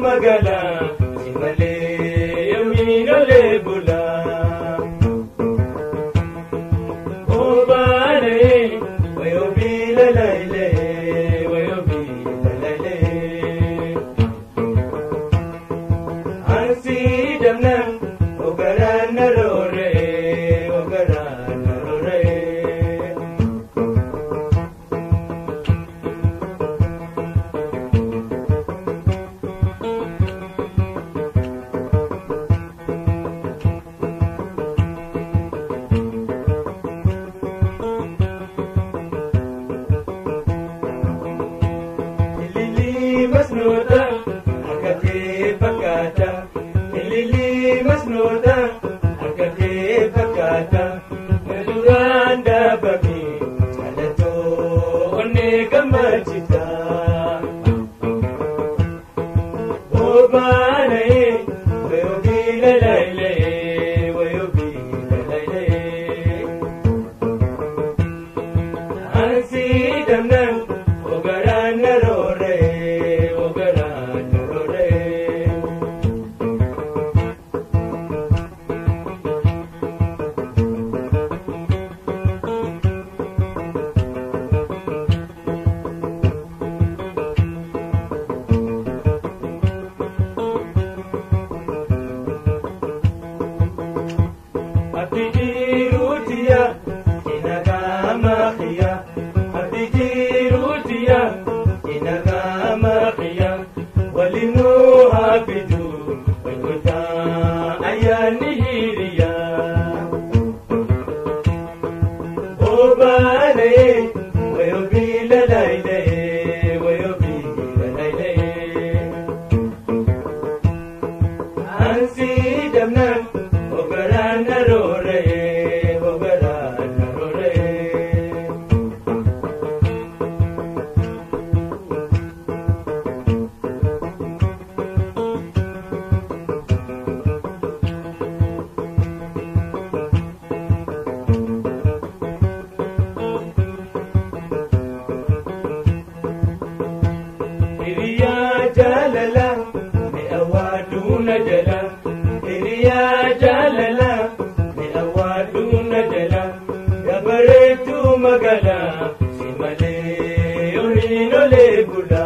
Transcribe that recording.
Magala, Simale, Yamino Lebula. Oh, Bane, where you be la lele, where you be la lele. I see them now, Ogarana Rore, Ogarana Rore. Masnuda, akate pakata. Lili masnuda, akate pakata. Meduranda bagi, alato one kamachita. Obane, wayobi lalaile, wayobi lalaile. Ansi damnang, ogarana rore. Abijirutia, inagamakia. Abijirutia, inagamakia. Walinu habidu, wikuta ayanihiria. Obane, wayobi lalaile, wayobi lalaile. Ansi damnan, ogarana rore, ogarana rore. Iriya jalala, me awaduna jala. Iriya jalala, me awaduna jala. Yabaretu magala, simale, onino lebula.